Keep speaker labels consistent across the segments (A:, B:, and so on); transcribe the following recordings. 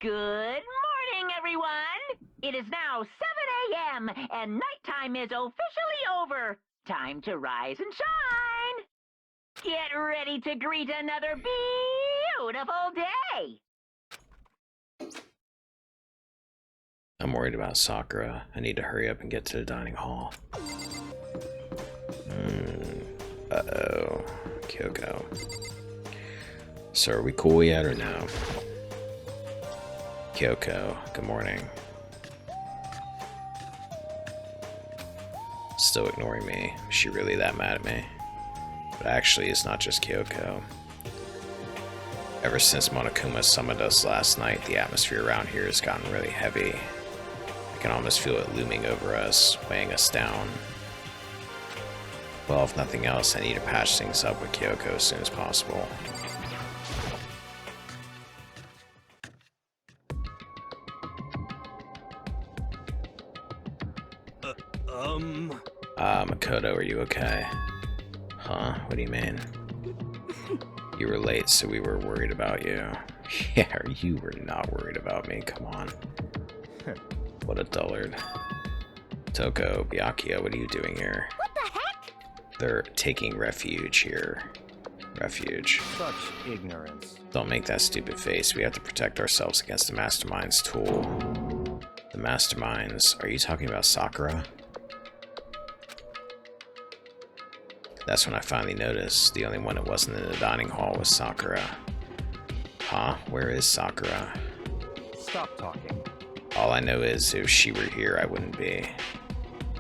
A: Good morning, everyone! It is now 7 a.m. and nighttime is officially over. Time to rise and shine! Get ready to greet another beautiful day!
B: I'm worried about Sakura. I need to hurry up and get to the dining hall. Uh-oh. Kyoko. So are we cool yet or no? Kyoko, good morning. Still ignoring me. Is she really that mad at me? But actually, it's not just Kyoko. Ever since Monokuma summoned us last night, the atmosphere around here has gotten really heavy. I can almost feel it looming over us, weighing us down. Well, if nothing else, I need to patch things up with Kyoko as soon as possible. Makoto, are you okay? Huh? What do you mean? You were late, so we were worried about you. Yeah, you were not worried about me, come on. What a dullard. Toko, Byakuya, what are you doing here?
C: What the heck?
B: They're taking refuge here. Refuge.
D: Such ignorance.
B: Don't make that stupid face. We have to protect ourselves against the Mastermind's tool. The Masterminds. Are you talking about Sakura? That's when I finally noticed. The only one that wasn't in the dining hall was Sakura. Huh? Where is Sakura?
D: Stop talking.
B: All I know is if she were here, I wouldn't be.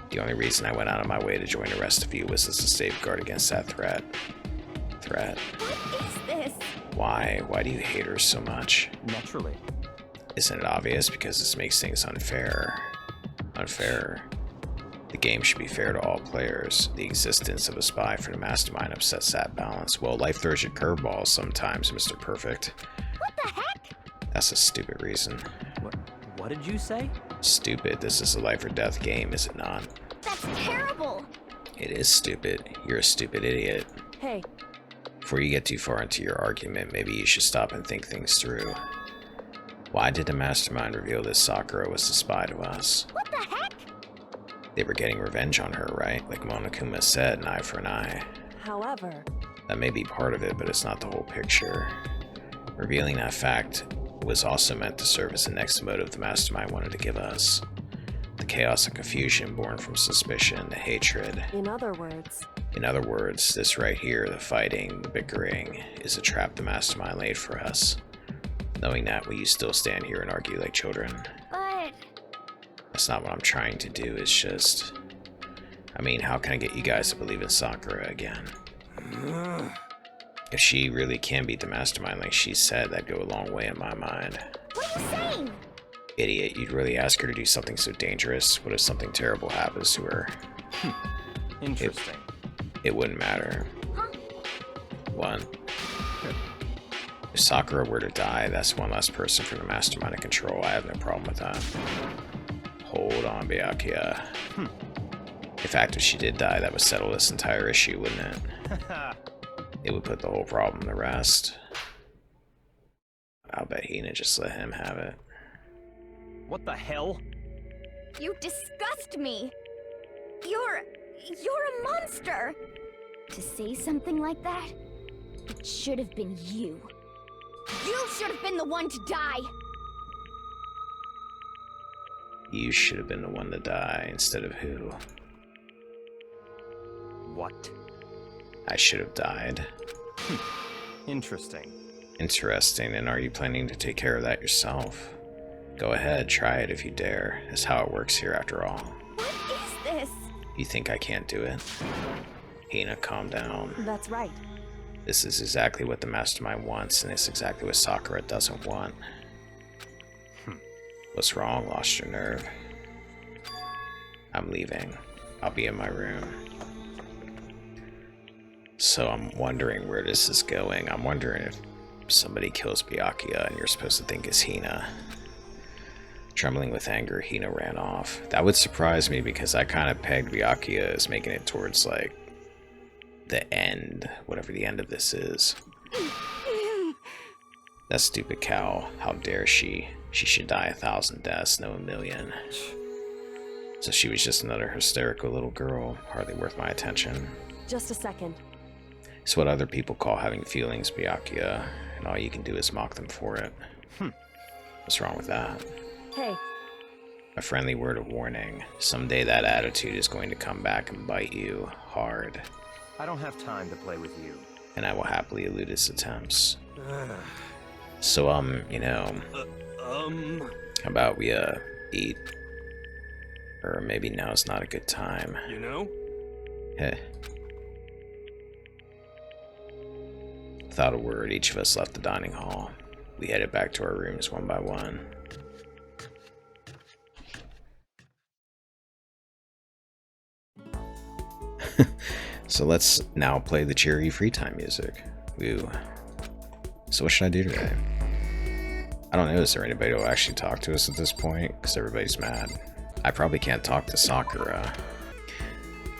B: The only reason I went out of my way to join the rest of you was as a safeguard against that threat.
C: What is this?
B: Why? Why do you hate her so much?
D: Naturally.
B: Isn't it obvious? Because this makes things unfair. Unfair. The game should be fair to all players. The existence of a spy for the Mastermind upsets that balance. Well, life throws you curveballs sometimes, Mr. Perfect.
C: What the heck?
B: That's a stupid reason.
D: What did you say?
B: Stupid. This is a life or death game, is it not?
C: That's terrible.
B: It is stupid. You're a stupid idiot.
C: Hey.
B: Before you get too far into your argument, maybe you should stop and think things through. Why did the Mastermind reveal that Sakura was the spy to us?
C: What the heck?
B: They were getting revenge on her, right? Like Monokuma said, an eye for an eye.
C: However,
B: That may be part of it, but it's not the whole picture. Revealing that fact was also meant to serve as the next motive the Mastermind wanted to give us. The chaos and confusion born from suspicion, the hatred.
C: in other words,
B: This right here, the fighting, the bickering, is a trap the Mastermind laid for us. Knowing that, will you still stand here and argue like children?
C: but
B: That's not what I'm trying to do, it's just... I mean, how can I get you guys to believe in Sakura again? If she really can beat the Mastermind like she said, that'd go a long way in my mind.
C: what are you saying?
B: Idiot, you'd really ask her to do something so dangerous? What if something terrible happens to her?
D: Interesting.
B: It wouldn't matter.
C: Huh?
B: One. If Sakura were to die, that's one less person for the Mastermind to control. I have no problem with that. Hold on, Byakuya. In fact, if she did die, that would settle this entire issue, wouldn't it? It would put the whole problem to rest. I'll bet Hina just let him have it.
D: What the hell?
C: You disgust me. You're a monster. To say something like that, it should have been you. You should have been the one to die.
B: You should have been the one to die instead of who?
D: What?
B: I should have died.
D: Interesting.
B: Interesting, and are you planning to take care of that yourself? Go ahead, try it if you dare. That's how it works here after all.
C: What is this?
B: You think I can't do it? Hina, calm down.
C: That's right.
B: This is exactly what the Mastermind wants, and it's exactly what Sakura doesn't want. What's wrong? Lost your nerve? I'm leaving. I'll be in my room. So I'm wondering where this is going. I'm wondering if somebody kills Byakuya and you're supposed to think it's Hina. Trembling with anger, Hina ran off. That would surprise me because I kind of pegged Byakuya as making it towards, like, the end, whatever the end of this is. That stupid cow, how dare she? She should die 1,000 deaths, no 1,000,000. So she was just another hysterical little girl, hardly worth my attention.
E: Just a second.
B: It's what other people call having feelings, Byakuya, and all you can do is mock them for it. What's wrong with that?
E: Hey,
B: A friendly word of warning. Someday that attitude is going to come back and bite you hard,
D: I don't have time to play with you.
B: and I will happily elude its attempts. So, you know, how about we, eat? Or maybe now's not a good time.
D: You know?
B: Heh. Without a word, each of us left the dining hall. We headed back to our rooms one by one. So let's now play the cheery free time music. Woo. So what should I do today? I don't know, is there anybody who will actually talk to us at this point? Because everybody's mad. I probably can't talk to Sakura.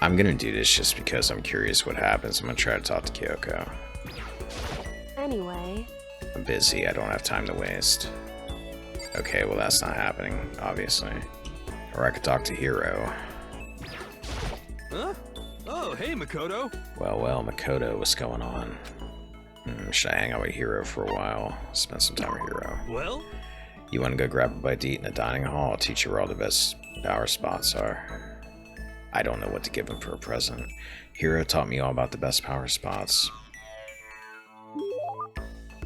B: I'm gonna do this just because I'm curious what happens. I'm gonna try to talk to Kyoko.
E: anyway.
B: I'm busy, I don't have time to waste. Okay, well that's not happening, obviously. Or I could talk to Hiro.
D: Huh? Oh, hey, Makoto.
B: Well, Makoto, what's going on? Should I hang out with Hiro for a while? Spend some time with Hiro.
D: Well?
B: You want to go grab a bite to eat in the dining hall? I'll teach you where all the best power spots are. I don't know what to give him for a present. Hiro taught me all about the best power spots.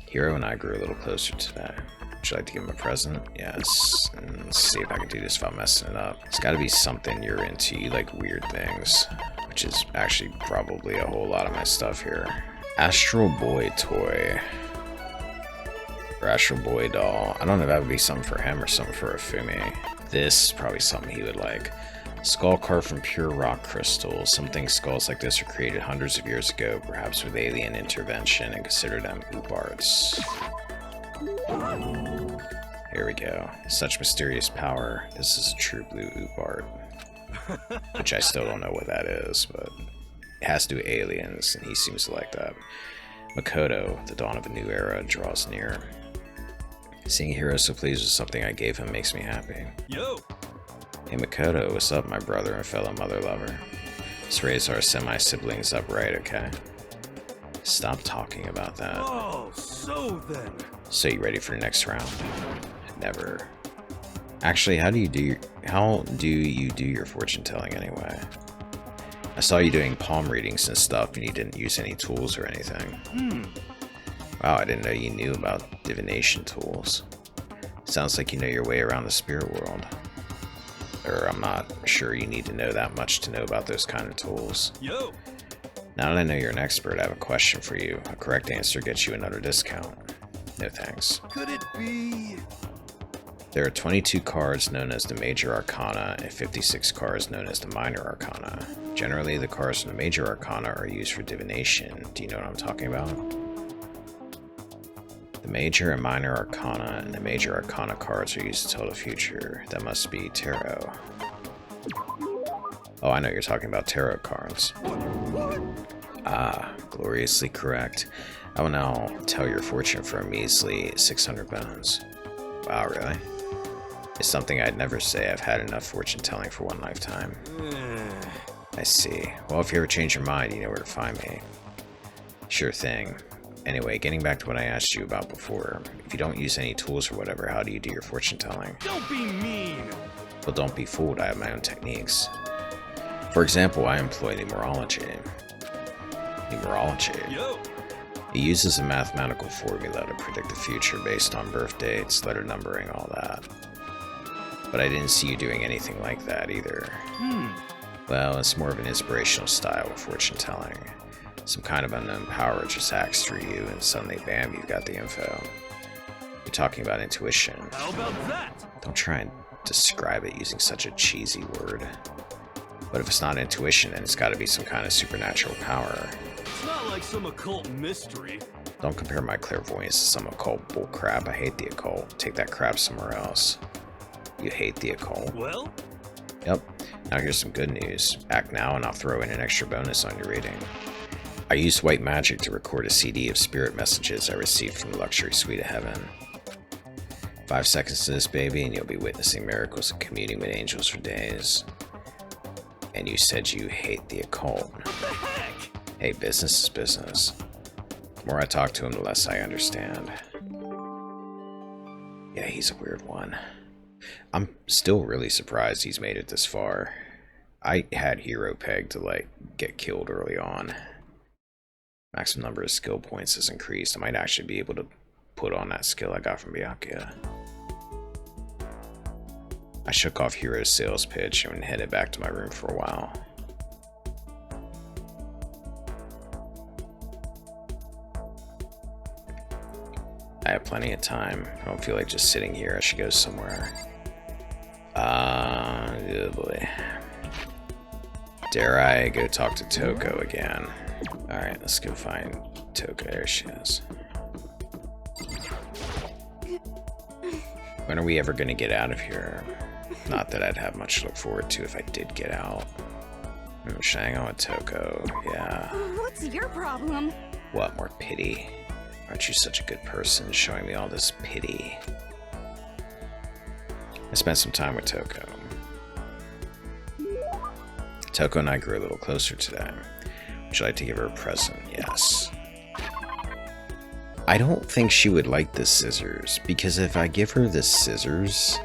B: Hiro and I grew a little closer today. Would you like to give him a present? Yes. And let's see if I can do this without messing it up. It's got to be something you're into. You like weird things, which is actually probably a whole lot of my stuff here. Astral Boy toy. Or Astral Boy doll. I don't know if that would be something for him or something for Ifumi. This is probably something he would like. Skull carved from pure rock crystal. Some think skulls like this were created hundreds of years ago, perhaps with alien intervention, and consider them oop arts. Here we go. Such mysterious power. This is a true blue oop art. Which I still don't know what that is, but it has to do with aliens, and he seems to like that. Makoto, the dawn of a new era, draws near. Seeing Hiro so pleased with something I gave him makes me happy.
D: Yo!
B: Hey Makoto, what's up, my brother and fellow mother lover? Let's raise our semi-siblings upright, okay? Stop talking about that.
D: Oh, so then.
B: So you ready for the next round? Never. Actually, how do you do your fortune telling anyway? I saw you doing palm readings and stuff, and you didn't use any tools or anything. Wow, I didn't know you knew about divination tools. Sounds like you know your way around the spirit world. Or I'm not sure you need to know that much to know about those kind of tools.
D: Yo!
B: Now that I know you're an expert, I have a question for you. A correct answer gets you another discount. No thanks.
D: Could it be?
B: There are 22 cards known as the Major Arcana and 56 cards known as the Minor Arcana. Generally, the cards from the Major Arcana are used for divination. Do you know what I'm talking about? The Major and Minor Arcana and the Major Arcana cards are used to tell the future. That must be tarot. Oh, I know you're talking about tarot cards. Ah, gloriously correct. I will now tell your fortune for a measly 600 bones. Wow, really? It's something I'd never say. I've had enough fortune telling for one lifetime. I see. Well, if you ever change your mind, you know where to find me. Sure thing. Anyway, getting back to what I asked you about before, if you don't use any tools or whatever, how do you do your fortune telling?
D: Don't be mean!
B: Well, don't be fooled, I have my own techniques. For example, I employ numerology. Numerology?
D: Yo!
B: It uses a mathematical formula to predict the future based on birth dates, letter numbering, all that. But I didn't see you doing anything like that either. Well, it's more of an inspirational style of fortune telling. Some kind of unknown power just acts through you, and suddenly, bam, you've got the info. You're talking about intuition.
D: How about that?
B: Don't try and describe it using such a cheesy word. But if it's not intuition, then it's got to be some kind of supernatural power.
D: It's not like some occult mystery.
B: Don't compare my clairvoyance to some occult bullcrap. I hate the occult. Take that crap somewhere else. You hate the occult?
D: Well?
B: Yep. Now here's some good news. Act now and I'll throw in an extra bonus on your reading. I used white magic to record a CD of spirit messages I received from the luxury suite of heaven. 5 seconds to this, baby, and you'll be witnessing miracles and communing with angels for days. And you said you hate the occult.
D: What the heck?
B: Hey, business is business. The more I talk to him, the less I understand. Yeah, he's a weird one. I'm still really surprised he's made it this far. I had Hero pegged to, like, get killed early on. Maximum number of skill points has increased. I might actually be able to put on that skill I got from Byakuya. I shook off Hero's sales pitch and headed back to my room for a while. I have plenty of time. I don't feel like just sitting here. I should go somewhere. Oh boy. Dare I go talk to Toko again? Alright, let's go find Toko. There she is. When are we ever gonna get out of here? Not that I'd have much to look forward to if I did get out. Should I hang on with Toko? Yeah.
C: What's your problem?
B: What, more pity? Aren't you such a good person, showing me all this pity? I spent some time with Toko. Toko and I grew a little closer today. Would you like to give her a present? Yes. I don't think she would like the scissors, because if I give her the scissors,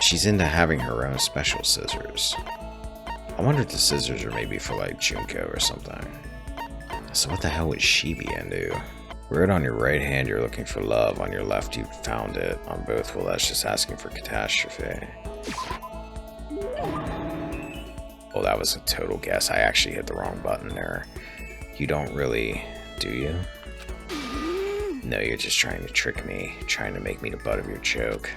B: she's into having her own special scissors. I wonder if the scissors are maybe for like Junko or something. So what the hell would she be into? Word on your right hand, you're looking for love. On your left, you found it. On both, well, that's just asking for catastrophe. Oh, that was a total guess. I actually hit the wrong button there. You don't really, do you? No, you're just trying to trick me. Trying to make me the butt of your joke.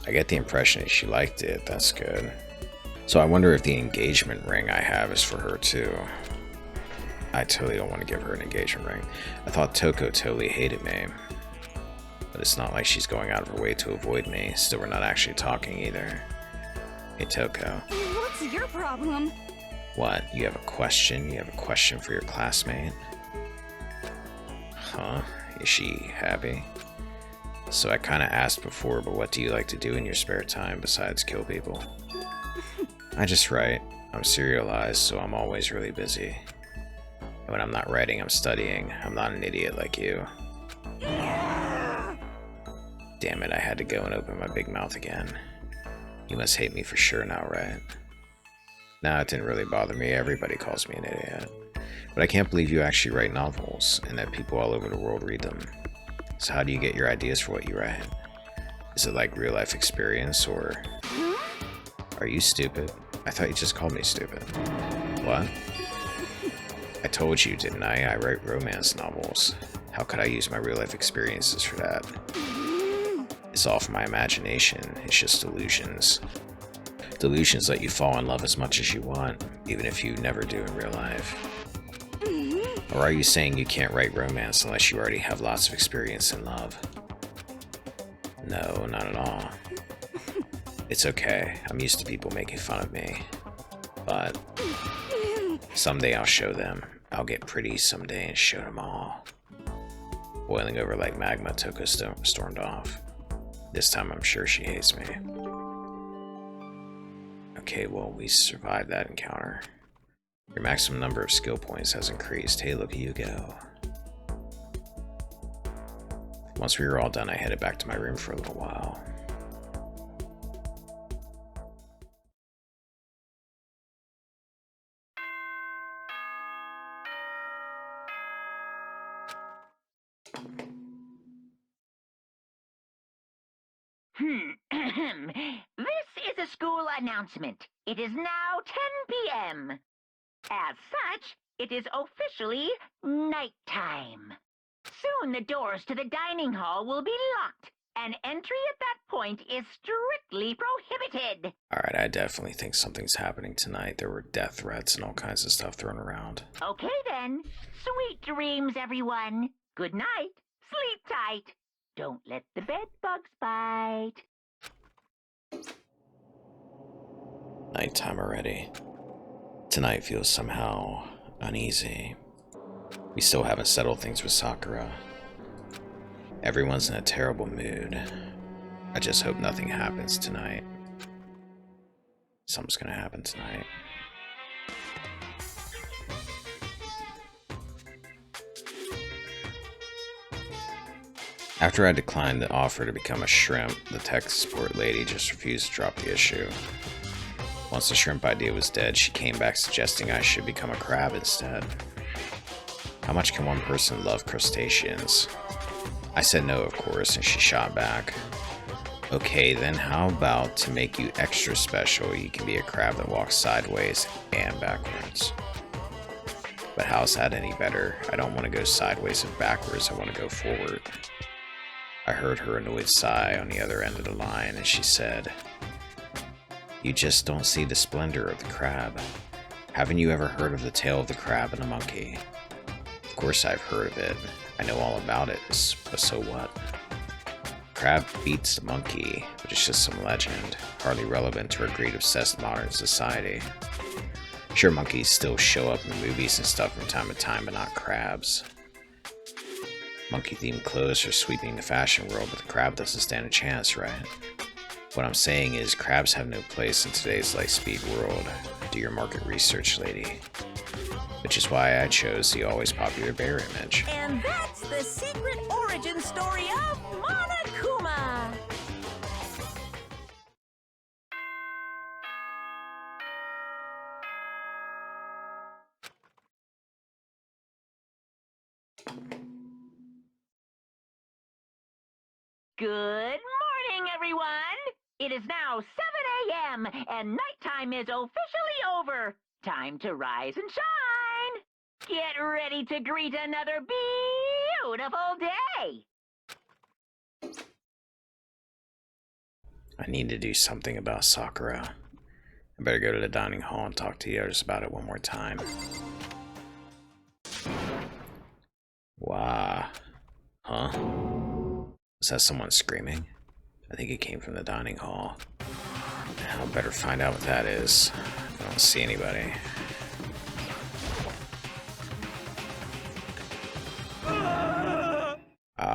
B: I get the impression that she liked it. That's good. So I wonder if the engagement ring I have is for her too. I totally don't want to give her an engagement ring. I thought Toko totally hated me. But it's not like she's going out of her way to avoid me. Still, we're not actually talking either. Hey, Toko.
C: What's your problem?
B: What? You have a question? You have a question for your classmate? Huh? Is she happy? So I kind of asked before, but what do you like to do in your spare time besides kill people? I just write. I'm serialized, so I'm always really busy. And when I'm not writing, I'm studying. I'm not an idiot like you. Damn it, I had to go and open my big mouth again. You must hate me for sure now, right? Nah, it didn't really bother me. Everybody calls me an idiot. But I can't believe you actually write novels, and that people all over the world read them. So how do you get your ideas for what you write? Is it like real life experience, or... Are you stupid? I thought you just called me stupid. What? I told you, didn't I? I write romance novels. How could I use my real life experiences for that? It's all from my imagination. It's just delusions. Delusions let you fall in love as much as you want, even if you never do in real life. Or are you saying you can't write romance unless you already have lots of experience in love? No, not at all. It's okay. I'm used to people making fun of me. But someday I'll show them. I'll get pretty someday and show them all. Boiling over like magma, Toko stormed off. This time I'm sure she hates me. Okay, well, we survived that encounter. Your maximum number of skill points has increased. Hey, look at you go. Once we were all done, I headed back to my room for a little while.
A: This is a school announcement. It is now 10 p.m. As such, it is officially nighttime. Soon the doors to the dining hall will be locked, and entry at that point is strictly prohibited.
B: Alright, I definitely think something's happening tonight. There were death threats and all kinds of stuff thrown around.
A: Okay then. Sweet dreams, everyone. Good night. Sleep tight. Don't let the bed bugs bite.
B: Nighttime already. Tonight feels somehow uneasy. We still haven't settled things with Sakura. Everyone's in a terrible mood. I just hope nothing happens tonight. Something's gonna happen tonight. After I declined the offer to become a shrimp, the tech support lady just refused to drop the issue. Once the shrimp idea was dead, she came back suggesting I should become a crab instead. How much can one person love crustaceans? I said no, of course, and she shot back. Okay, then how about to make you extra special, you can be a crab that walks sideways and backwards. But how's that any better? I don't want to go sideways and backwards, I want to go forward. I heard her annoyed sigh on the other end of the line, and she said, "You just don't see the splendor of the crab. Haven't you ever heard of the tale of the crab and the monkey?" Of course I've heard of it. I know all about it, but so what? Crab beats the monkey, but it's just some legend, hardly relevant to our greed-obsessed modern society. Sure, monkeys still show up in movies and stuff from time to time, but not crabs. Monkey-themed clothes are sweeping the fashion world, but the crab doesn't stand a chance, right? What I'm saying is, crabs have no place in today's light-speed world. Do your market research, lady. Which is why I chose the always popular bear image.
A: And that's the secret origin story of Monokuma. Good morning, everyone. It is now 7 a.m. and nighttime is officially over. Time to rise and shine. Get ready to greet another beautiful day.
B: I need to do something about Sakura. I better go to the dining hall and talk to the others about it one more time. Wow. Huh? Was that someone screaming? I think it came from the dining hall. I better find out what that is. I don't see anybody.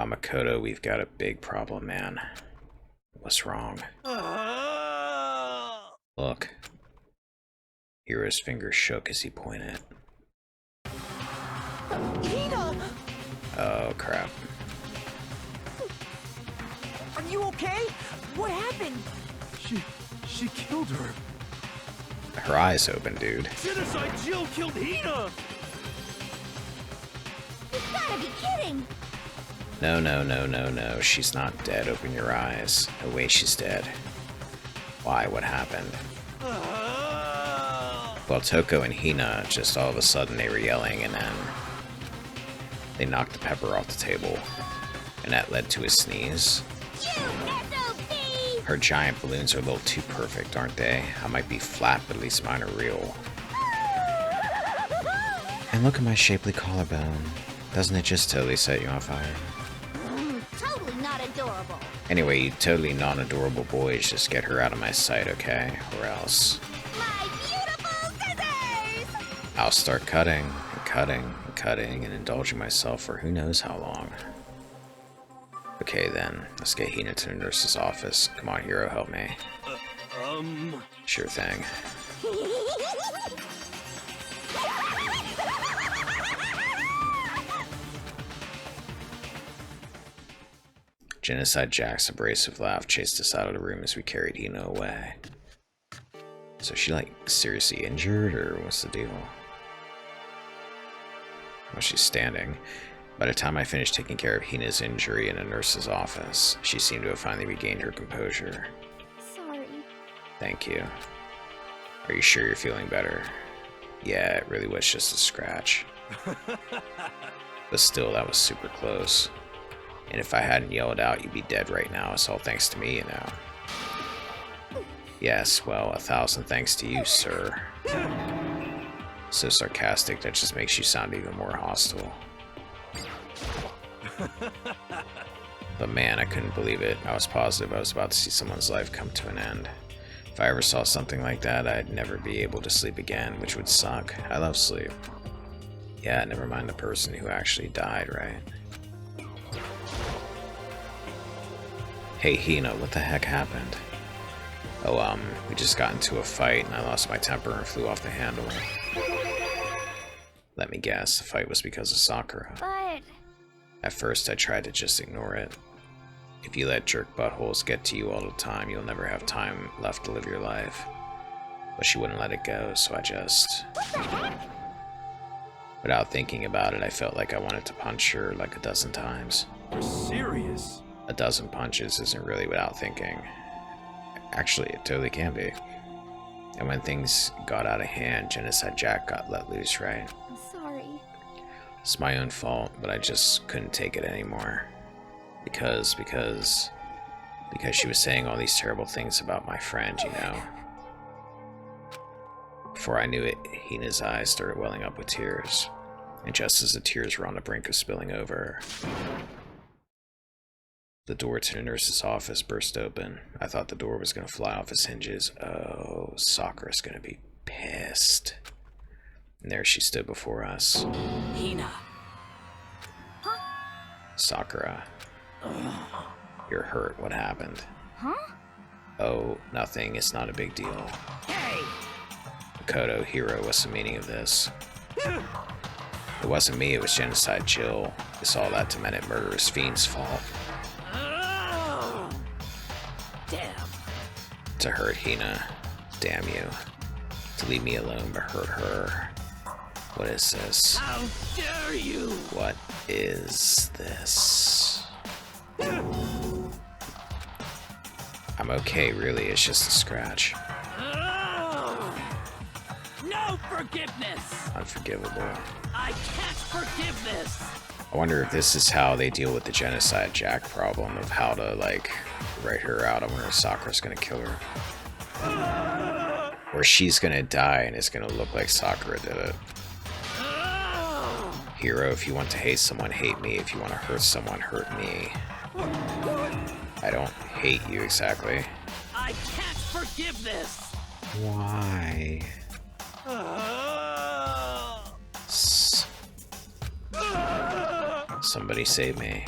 B: Makoto, we've got a big problem, man. What's wrong? Look. Hiro's finger shook as he pointed.
E: Hina!
B: Oh, crap.
E: Are you okay? What happened?
D: She killed her.
B: Her eyes open, dude.
D: Genocide Jill killed Hina!
C: You've gotta be kidding!
B: No. She's not dead. Open your eyes. No way she's dead. Why? What happened? Well, Toko and Hina, just all of a sudden they were yelling, and then they knocked the pepper off the table. And that led to a sneeze.
C: You SOB!
B: Her giant balloons are a little too perfect, aren't they? I might be flat, but at least mine are real. And look at my shapely collarbone. Doesn't it just totally set you on fire?
C: Totally not adorable.
B: Anyway, you totally non-adorable boys, just get her out of my sight, okay? Or else
C: My beautiful scissors!
B: I'll start cutting and cutting and cutting and indulging myself for who knows how long. Okay then, let's get Hina to the nurse's office. Come on, Hiro, help me. Sure thing. Genocide Jack's abrasive laugh chased us out of the room as we carried Hina away. So is she like seriously injured, or what's the deal? Well, she's standing. By the time I finished taking care of Hina's injury in a nurse's office, she seemed to have finally regained her composure.
C: Sorry.
B: Thank you. Are you sure you're feeling better? Yeah, it really was just a scratch. But still, that was super close. And if I hadn't yelled out, you'd be dead right now. It's all thanks to me, you know. Yes, well, 1,000 thanks to you, sir. So sarcastic, that just makes you sound even more hostile. But man, I couldn't believe it. I was positive I was about to see someone's life come to an end. If I ever saw something like that, I'd never be able to sleep again, which would suck. I love sleep. Yeah, never mind the person who actually died, right? Hey Hina, what the heck happened? Oh, we just got into a fight and I lost my temper and flew off the handle. Let me guess, the fight was because of Sakura.
C: But...
B: At first I tried to just ignore it. If you let jerk buttholes get to you all the time, you'll never have time left to live your life. But she wouldn't let it go, so I just... Without thinking about it, I felt like I wanted to punch her like a dozen times.
D: You're serious?
B: A dozen punches isn't really without thinking. Actually, it totally can be. And when things got out of hand, Genocide Jack got let loose, right?
C: I'm sorry.
B: It's my own fault, but I just couldn't take it anymore. Because she was saying all these terrible things about my friend, you know? Before I knew it, Hina's eyes started welling up with tears. And just as the tears were on the brink of spilling over, the door to the nurse's office burst open. I thought the door was going to fly off its hinges. Oh, Sakura's going to be pissed. And there she stood before us.
E: Hina.
B: Sakura. You're hurt. What happened?
C: Huh?
B: Oh, nothing. It's not a big deal.
E: Hey!
B: Makoto, hero, what's the meaning of this? It wasn't me, it was Genocide Jill. It's all that demented murderous fiend's fault.
E: Oh. Damn.
B: To hurt Hina. Damn you. To leave me alone but hurt her. What is this?
E: How dare you!
B: What is this? I'm okay, really, it's just a scratch.
E: Oh. No forgiveness!
B: Unforgivable.
E: I can't forgive this!
B: I wonder if this is how they deal with the Genocide Jack problem of how to, like, write her out. I wonder if Sakura's gonna kill her. Or she's gonna die and it's gonna look like Sakura did it. Hero, if you want to hate someone, hate me. If you want to hurt someone, hurt me. I don't hate you exactly.
E: I can't forgive this!
B: Why? Somebody save me.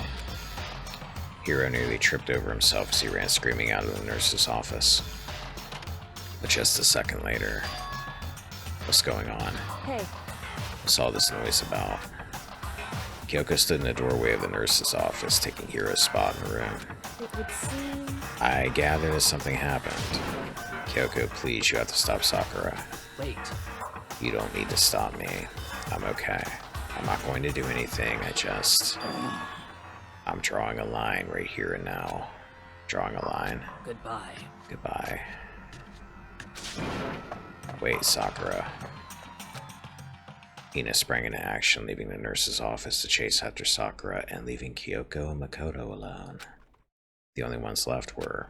B: Hero nearly tripped over himself as he ran screaming out of the nurse's office. But just a second later, what's going on?
F: Hey.
B: What's all this noise about? Kyoko stood in the doorway of the nurse's office, taking Hiro's spot in the room.
F: It would seem...
B: I gather that something happened. Kyoko, please, you have to stop Sakura.
E: Wait.
B: You don't need to stop me. I'm okay. I'm not going to do anything, I'm drawing a line right here and now. Drawing a line.
E: Goodbye.
B: Goodbye. Wait, Sakura. Hina sprang into action, leaving the nurse's office to chase after Sakura and leaving Kyoko and Makoto alone. The only ones left were...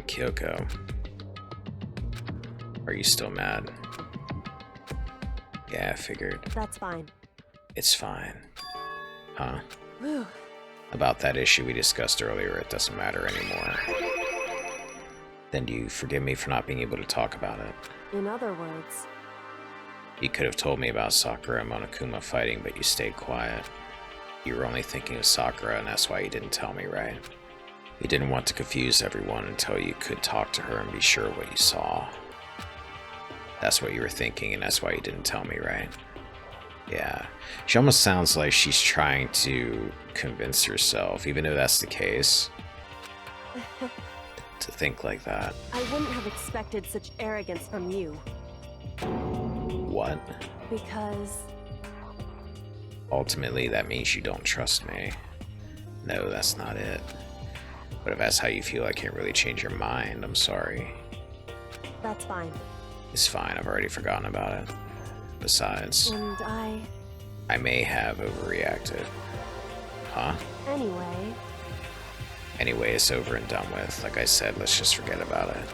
B: Kyoko. Are you still mad? Yeah, I figured.
F: That's fine.
B: It's fine. Huh?
F: Whew.
B: About that issue we discussed earlier, it doesn't matter anymore. Then do you forgive me for not being able to talk about it?
F: In other words...
B: You could have told me about Sakura and Monokuma fighting, but you stayed quiet. You were only thinking of Sakura, and that's why you didn't tell me, right? You didn't want to confuse everyone until you could talk to her and be sure what you saw. That's what you were thinking, and that's why you didn't tell me, right? Yeah. She almost sounds like she's trying to convince herself, even though that's the case, to think like that.
F: I wouldn't have expected such arrogance from you.
B: What?
F: Because...
B: Ultimately, that means you don't trust me. No, that's not it. But if that's how you feel, I can't really change your mind. I'm sorry.
F: That's fine.
B: It's fine, I've already forgotten about it. Besides,
F: And
B: I may have overreacted. Huh? Anyway, it's over and done with. Like I said, let's just forget about it.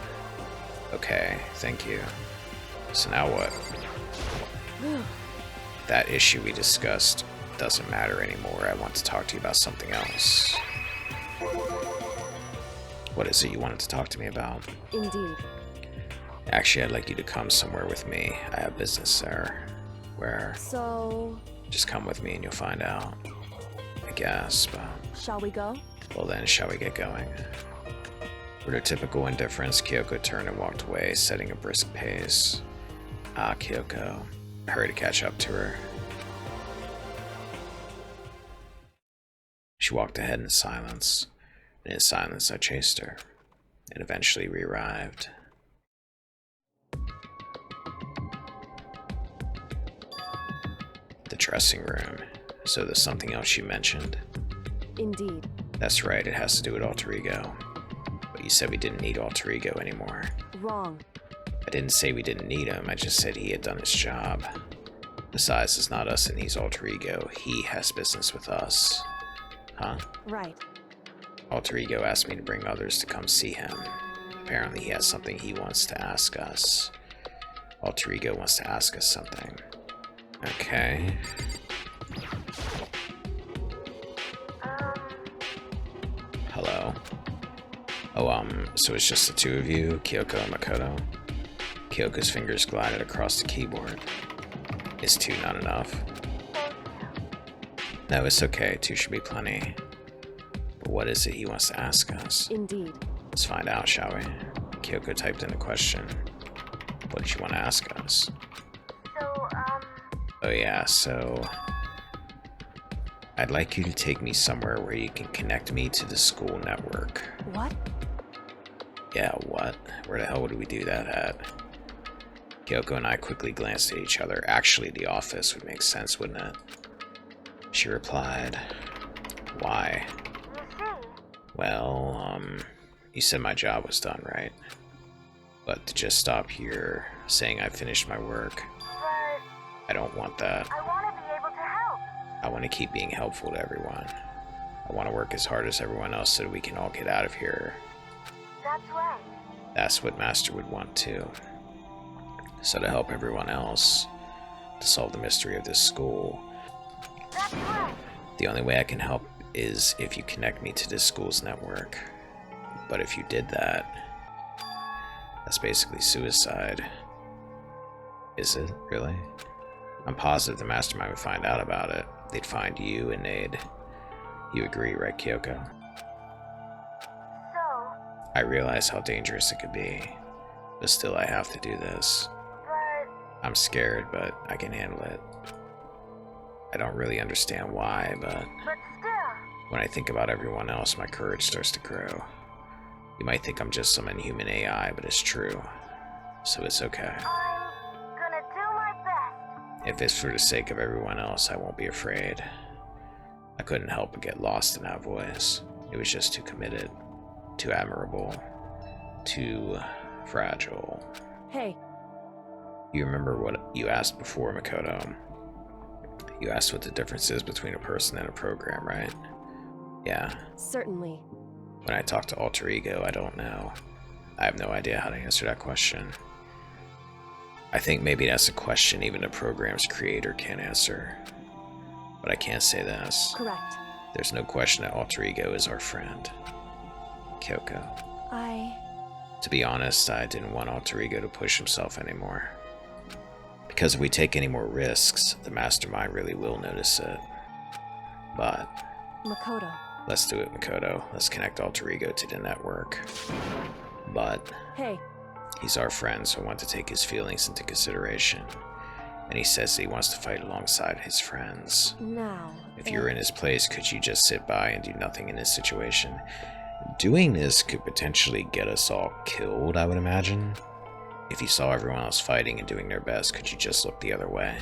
B: Okay, thank you. So now what? That issue we discussed doesn't matter anymore. I want to talk to you about something else. What is it you wanted to talk to me about?
F: Indeed.
B: Actually, I'd like you to come somewhere with me. I have business there. Where?
F: So...
B: Just come with me and you'll find out. I guess, but...
F: Shall we go?
B: Well then, shall we get going? With her typical indifference, Kyoko turned and walked away, setting a brisk pace. Ah, Kyoko. I hurried to catch up to her. She walked ahead in silence, and in silence I chased her, and eventually we arrived. The dressing room. So there's something else you mentioned.
F: Indeed.
B: That's right, it has to do with alter ego. But you said we didn't need alter ego anymore.
F: Wrong.
B: I didn't say we didn't need him, I just said he had done his job. Besides, it's not us that needs alter ego, he has business with us. Huh?
F: Right.
B: Alter ego asked me to bring others to come see him. Apparently he has something he wants to ask us. Alter ego wants to ask us something. Okay. Hello? Oh, so it's just the two of you, Kyoko and Makoto? Kyoko's fingers glided across the keyboard. Is two not enough? No, it's okay. Two should be plenty. But what is it he wants to ask us?
F: Indeed.
B: Let's find out, shall we? Kyoko typed in a question. What did you want to ask us? Oh yeah, so... I'd like you to take me somewhere where you can connect me to the school network.
F: What?
B: Yeah, what? Where the hell would we do that at? Kyoko and I quickly glanced at each other. Actually, the office would make sense, wouldn't it? She replied, why? Well, you said my job was done, right? But to just stop here, saying I finished my work, I don't want that.
G: I want to be able to help.
B: I want to keep being helpful to everyone. I want to work as hard as everyone else so that we can all get out of here.
G: That's right.
B: That's what Master would want too. So to help everyone else, to solve the mystery of this school,
G: That's right.
B: the only way I can help is if you connect me to this school's network. But if you did that, that's basically suicide. Is it, really? I'm positive the Mastermind would find out about it. They'd find you and they'd... You agree, right, Kyoko?
G: So,
B: I realize how dangerous it could be, but still I have to do this.
G: but
B: I'm scared, but I can handle it. I don't really understand why, but
G: still,
B: when I think about everyone else, my courage starts to grow. You might think I'm just some inhuman AI, but it's true. So it's okay.
G: I'm gonna do my best.
B: If it's for the sake of everyone else, I won't be afraid. I couldn't help but get lost in that voice. It was just too committed, too admirable, too fragile.
F: Hey,
B: You remember what you asked before, Makoto? You asked what the difference is between a person and a program, right? Yeah.
F: certainly.
B: When I talk to Alter Ego, I don't know. I have no idea how to answer that question. I think maybe that's a question even the program's creator can't answer. But I can't say this.
F: Correct.
B: There's no question that Alter Ego is our friend. Kyoko.
F: I...
B: To be honest, I didn't want Alter Ego to push himself anymore. Because if we take any more risks, the Mastermind really will notice it. But...
F: Makoto.
B: Let's do it, Makoto. Let's connect Alter Ego to the network. But...
F: Hey,
B: He's our friend, so I want to take his feelings into consideration. And he says that he wants to fight alongside his friends.
F: now...
B: If you were in his place, could you just sit by and do nothing in this situation? Doing this could potentially get us all killed, I would imagine. If you saw everyone else fighting and doing their best, could you just look the other way?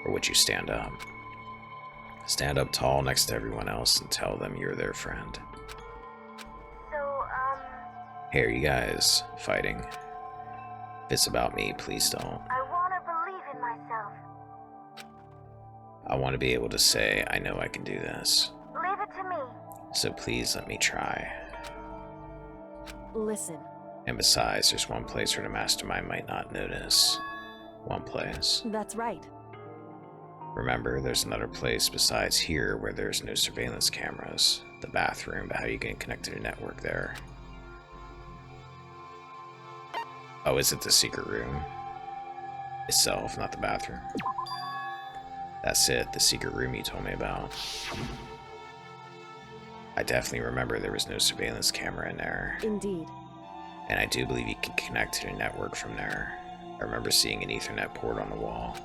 B: Or would you stand up? Stand up tall next to everyone else and tell them you're their friend.
G: So,
B: Hey, are you guys fighting? If it's about me, please don't.
G: I want to believe in myself.
B: I want to be able to say, I know I can do this.
G: Leave it to me.
B: So please let me try.
F: Listen.
B: And besides, there's one place where the Mastermind might not notice. One place.
F: That's right.
B: Remember, there's another place besides here where there's no surveillance cameras. The bathroom, but how you get connected to the network there? Oh, is it the secret room itself, not the bathroom? That's it, the secret room you told me about. I definitely remember there was no surveillance camera in there.
F: Indeed.
B: And I do believe you can connect to the network from there. I remember seeing an Ethernet port on the wall.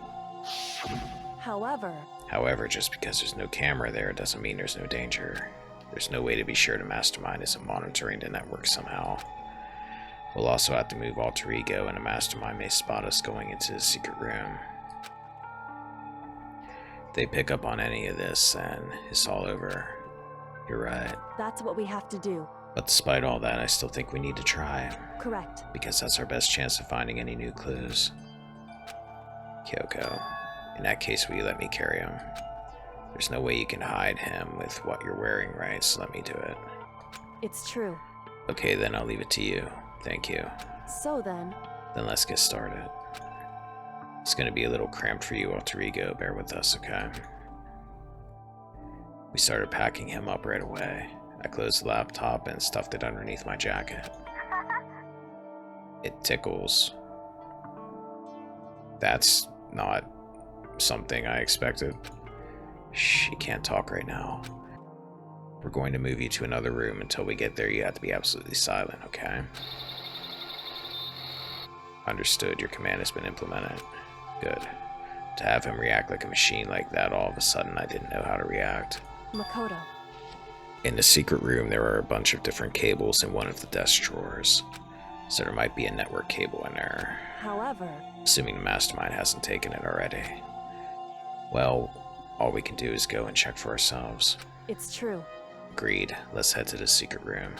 F: However,
B: just because there's no camera there doesn't mean there's no danger. There's no way to be sure the mastermind isn't monitoring the network somehow. We'll also have to move alter ego, and the mastermind may spot us going into the secret room. If they pick up on any of this, then it's all over. You're right.
F: that's what we have to do.
B: But despite all that, I still think we need to try.
F: Correct.
B: Because that's our best chance of finding any new clues. Kyoko, in that case, will you let me carry him? There's no way you can hide him with what you're wearing, right? So let me do it.
F: It's true.
B: Okay, then I'll leave it to you. Thank you.
F: So then,
B: Then let's get started. It's gonna be a little cramped for you, alter ego. Bear with us, okay? We started packing him up right away. I closed the laptop and stuffed it underneath my jacket. It tickles. That's not something I expected. She can't talk right now. We're going to move you to another room. Until we get there, you have to be absolutely silent, okay? Understood. Your command has been implemented. Good. To have him react like a machine like that all of a sudden, I didn't know how to react.
F: Makoto.
B: In the secret room, there are a bunch of different cables in one of the desk drawers. So there might be a network cable in there.
F: However,
B: Assuming the mastermind hasn't taken it already. Well, all we can do is go and check for ourselves.
F: it's true.
B: Agreed. Let's head to the secret room.